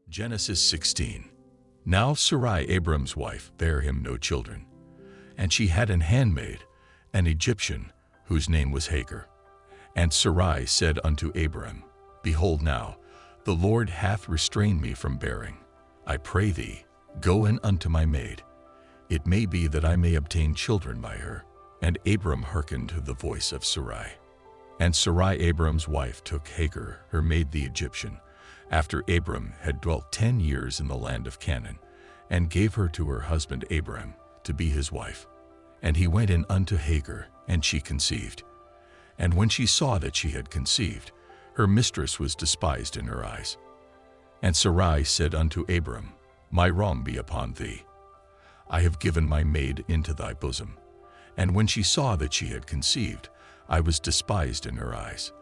Genesis 16. Now Sarai Abram's wife bare him no children, and she had an handmaid, an Egyptian, whose name was Hagar. And Sarai said unto Abram, Behold now, the Lord hath restrained me from bearing. I pray thee, go in unto my maid. It may be that I may obtain children by her. And Abram hearkened to the voice of Sarai. And Sarai Abram's wife took Hagar, her maid the Egyptian, after Abram had dwelt 10 years in the land of Canaan, and gave her to her husband Abram to be his wife. And he went in unto Hagar, and she conceived. And when she saw that she had conceived, her mistress was despised in her eyes. And Sarai said unto Abram, My wrong be upon thee. I have given my maid into thy bosom. And when she saw that she had conceived, I was despised in her eyes.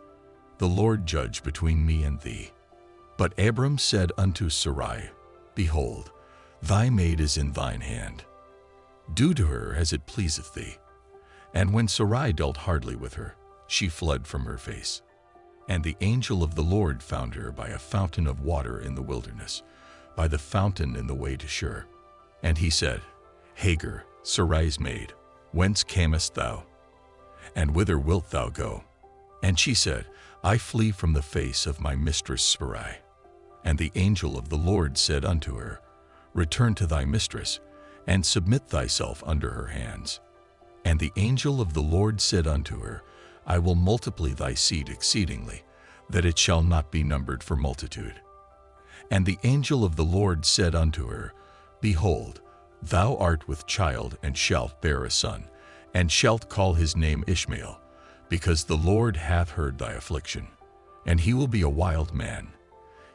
The Lord judge between me and thee. But Abram said unto Sarai, Behold, thy maid is in thine hand. Do to her as it pleaseth thee. And when Sarai dealt hardly with her, she fled from her face. And the angel of the Lord found her by a fountain of water in the wilderness, by the fountain in the way to Shur. And he said, Hagar, Sarai's maid, whence camest thou? And whither wilt thou go? And she said, I flee from the face of my mistress Sarai. And the angel of the Lord said unto her, Return to thy mistress, and submit thyself under her hands. And the angel of the Lord said unto her, I will multiply thy seed exceedingly, that it shall not be numbered for multitude. And the angel of the Lord said unto her, Behold, thou art with child, and shalt bear a son, and shalt call his name Ishmael, because the Lord hath heard thy affliction. And he will be a wild man.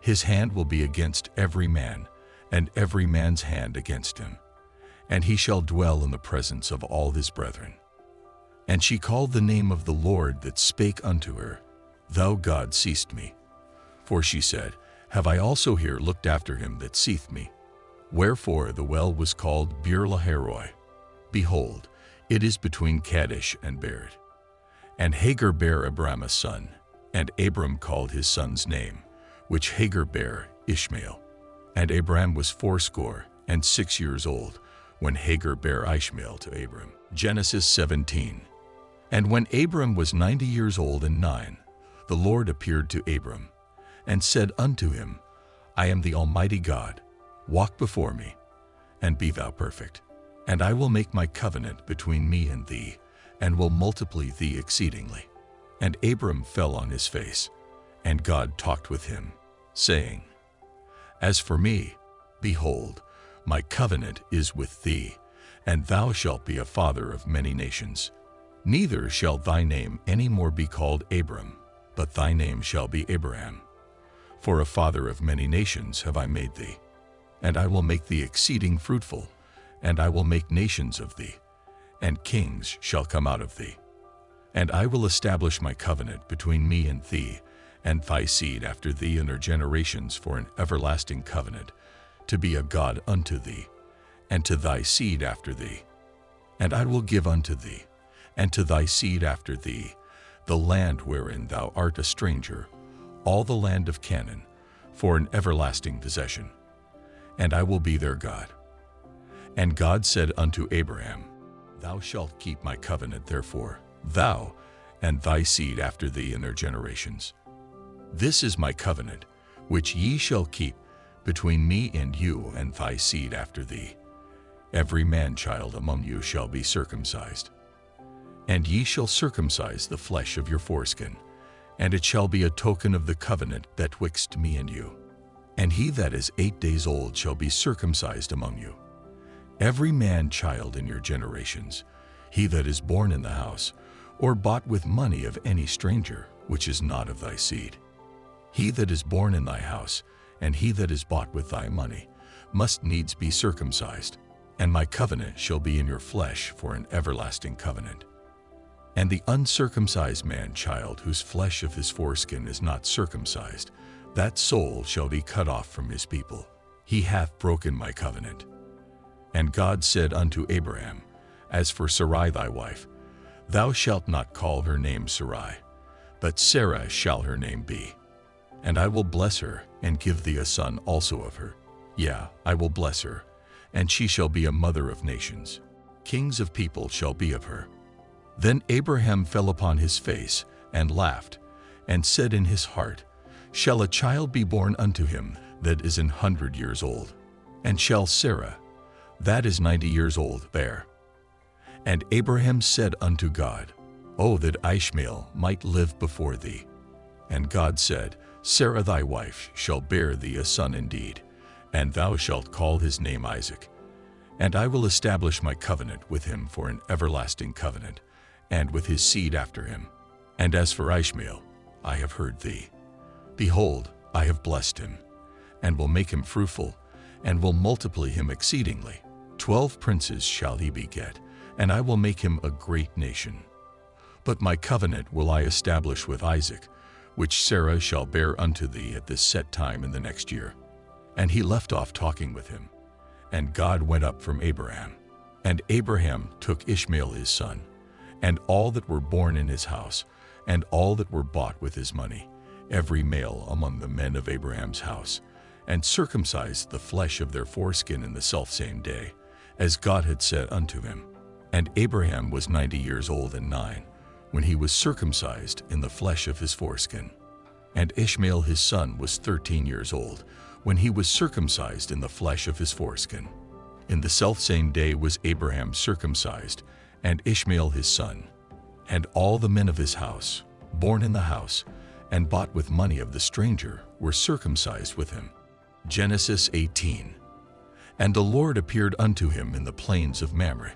His hand will be against every man, and every man's hand against him. And he shall dwell in the presence of all his brethren. And she called the name of the Lord that spake unto her, Thou God seest me. For she said, Have I also here looked after him that seeth me? Wherefore the well was called Beer-lahai-roi. Behold, it is between Kadesh and Bered. And Hagar bare Abram a son, and Abram called his son's name, which Hagar bare, Ishmael. And Abram was 86 years old, when Hagar bare Ishmael to Abram. Genesis 17. And when Abram was 90 years old and 9, the Lord appeared to Abram, and said unto him, I am the Almighty God, walk before me, and be thou perfect. And I will make my covenant between me and thee, and will multiply thee exceedingly. And Abram fell on his face, and God talked with him, saying, As for me, behold, my covenant is with thee, and thou shalt be a father of many nations. Neither shall thy name any more be called Abram, but thy name shall be Abraham. For a father of many nations have I made thee. And I will make thee exceeding fruitful, and I will make nations of thee, and kings shall come out of thee. And I will establish my covenant between me and thee, and thy seed after thee in their generations for an everlasting covenant, to be a God unto thee, and to thy seed after thee. And I will give unto thee, and to thy seed after thee, the land wherein thou art a stranger, all the land of Canaan, for an everlasting possession. And I will be their God. And God said unto Abraham, Thou shalt keep my covenant therefore, thou and thy seed after thee in their generations. This is my covenant, which ye shall keep between me and you and thy seed after thee. Every man-child among you shall be circumcised. And ye shall circumcise the flesh of your foreskin, and it shall be a token of the covenant betwixt me and you. And he that is 8 days old shall be circumcised among you. Every man-child in your generations, he that is born in the house, or bought with money of any stranger, which is not of thy seed. He that is born in thy house, and he that is bought with thy money, must needs be circumcised, and my covenant shall be in your flesh for an everlasting covenant. And the uncircumcised man-child whose flesh of his foreskin is not circumcised, that soul shall be cut off from his people. He hath broken my covenant. And God said unto Abraham, As for Sarai thy wife, thou shalt not call her name Sarai, but Sarah shall her name be. And I will bless her, and give thee a son also of her. Yeah, I will bless her, and she shall be a mother of nations. Kings of people shall be of her. Then Abraham fell upon his face, and laughed, and said in his heart, Shall a child be born unto him that is 100 years old? And shall Sarah, that is 90 years old, bear? And Abraham said unto God, O that Ishmael might live before thee. And God said, Sarah thy wife shall bear thee a son indeed, and thou shalt call his name Isaac. And I will establish my covenant with him for an everlasting covenant, and with his seed after him. And as for Ishmael, I have heard thee. Behold, I have blessed him, and will make him fruitful, and will multiply him exceedingly. 12 princes shall he beget, and I will make him a great nation. But my covenant will I establish with Isaac, which Sarah shall bear unto thee at this set time in the next year. And he left off talking with him. And God went up from Abraham. And Abraham took Ishmael his son, and all that were born in his house, and all that were bought with his money, every male among the men of Abraham's house, and circumcised the flesh of their foreskin in the selfsame day, as God had said unto him. And Abraham was 90 years old and 9, when he was circumcised in the flesh of his foreskin. And Ishmael his son was 13 years old, when he was circumcised in the flesh of his foreskin. In the selfsame day was Abraham circumcised, and Ishmael his son, and all the men of his house, born in the house, and bought with money of the stranger, were circumcised with him. Genesis 18. And the Lord appeared unto him in the plains of Mamre,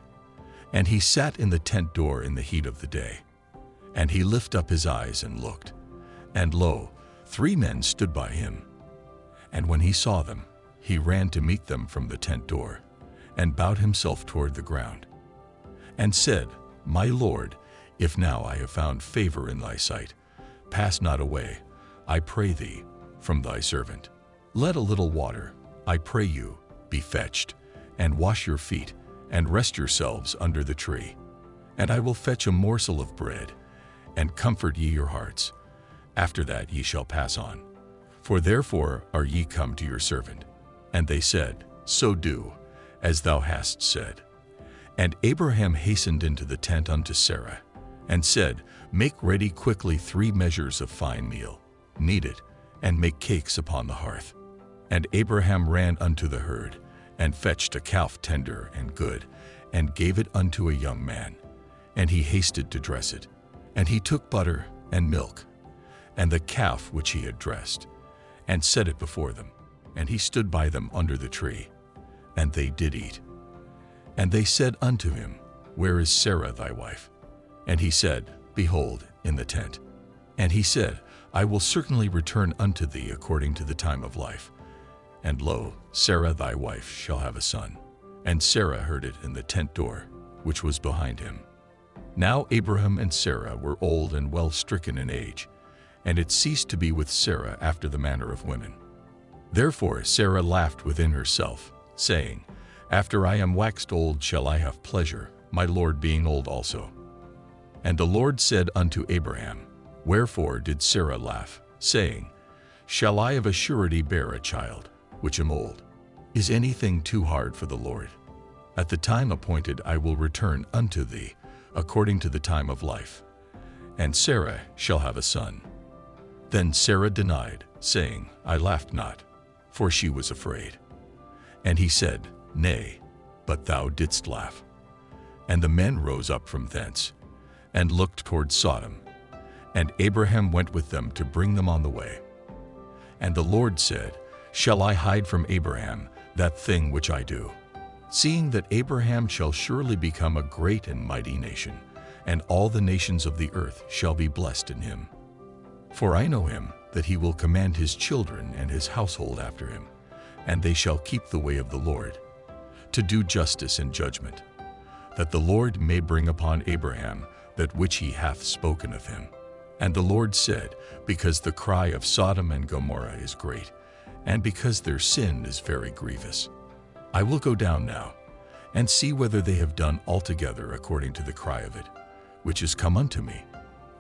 and he sat in the tent door in the heat of the day. And he lifted up his eyes and looked, and lo, 3 men stood by him. And when he saw them, he ran to meet them from the tent door, and bowed himself toward the ground, and said, My Lord, if now I have found favor in thy sight, pass not away, I pray thee, from thy servant. Let a little water, I pray you, be fetched, and wash your feet, and rest yourselves under the tree. And I will fetch a morsel of bread, and comfort ye your hearts. After that ye shall pass on. For therefore are ye come to your servant. And they said, So do, as thou hast said. And Abraham hastened into the tent unto Sarah, and said, Make ready quickly 3 measures of fine meal, knead it, and make cakes upon the hearth. And Abraham ran unto the herd, and fetched a calf tender and good, and gave it unto a young man. And he hasted to dress it. And he took butter and milk, and the calf which he had dressed, and set it before them. And he stood by them under the tree, and they did eat. And they said unto him, Where is Sarah thy wife? And he said, Behold, in the tent. And he said, I will certainly return unto thee according to the time of life. And lo, Sarah thy wife shall have a son. And Sarah heard it in the tent door, which was behind him. Now Abraham and Sarah were old and well stricken in age, and it ceased to be with Sarah after the manner of women. Therefore Sarah laughed within herself, saying, After I am waxed old shall I have pleasure, my Lord being old also. And the Lord said unto Abraham, Wherefore did Sarah laugh, saying, Shall I of a surety bear a child, which am old? Is anything too hard for the Lord? At the time appointed I will return unto thee, according to the time of life. And Sarah shall have a son. Then Sarah denied, saying, I laughed not, for she was afraid. And he said, Nay, but thou didst laugh. And the men rose up from thence, and looked toward Sodom. And Abraham went with them to bring them on the way. And the Lord said, Shall I hide from Abraham that thing which I do? Seeing that Abraham shall surely become a great and mighty nation, and all the nations of the earth shall be blessed in him. For I know him, that he will command his children and his household after him, and they shall keep the way of the Lord, to do justice and judgment, that the Lord may bring upon Abraham that which he hath spoken of him. And the Lord said, Because the cry of Sodom and Gomorrah is great, and because their sin is very grievous, I will go down now, and see whether they have done altogether according to the cry of it, which is come unto me,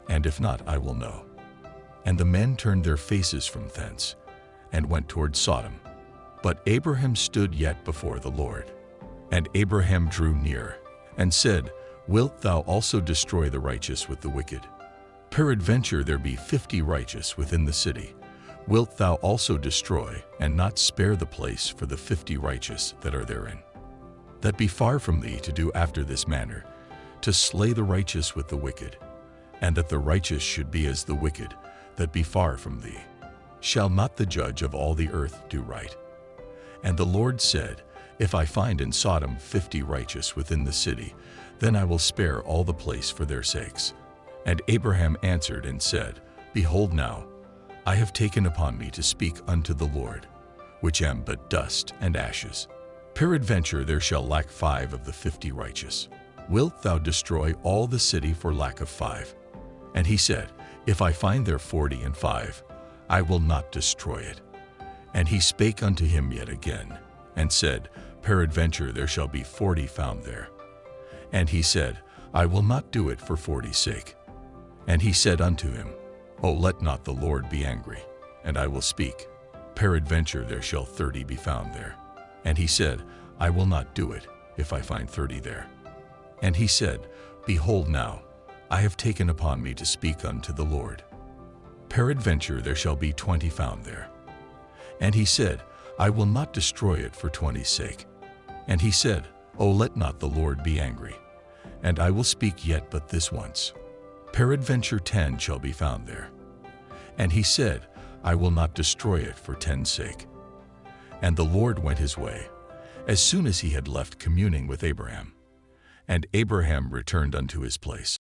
and if not, I will know. And the men turned their faces from thence, and went toward Sodom. But Abraham stood yet before the Lord. And Abraham drew near, and said, Wilt thou also destroy the righteous with the wicked? Peradventure there be 50 righteous within the city. Wilt thou also destroy, and not spare the place for the 50 righteous that are therein? That be far from thee to do after this manner, to slay the righteous with the wicked, and that the righteous should be as the wicked, that be far from thee. Shall not the judge of all the earth do right? And the Lord said, If I find in Sodom 50 righteous within the city, then I will spare all the place for their sakes. And Abraham answered and said, Behold now, I have taken upon me to speak unto the Lord, which am but dust and ashes. Peradventure there shall lack 5 of the 50 righteous. Wilt thou destroy all the city for lack of 5? And he said, If I find there 40 and 5, I will not destroy it. And he spake unto him yet again, and said, Peradventure there shall be 40 found there. And he said, I will not do it for 40's sake. And he said unto him, O let not the Lord be angry, and I will speak. Peradventure there shall 30 be found there. And he said, I will not do it, if I find 30 there. And he said, Behold now, I have taken upon me to speak unto the Lord. Peradventure there shall be 20 found there. And he said, I will not destroy it for 20's sake. And he said, O let not the Lord be angry, and I will speak yet but this once. Peradventure 10 shall be found there. And he said, I will not destroy it for 10's sake. And the Lord went his way, as soon as he had left communing with Abraham. And Abraham returned unto his place.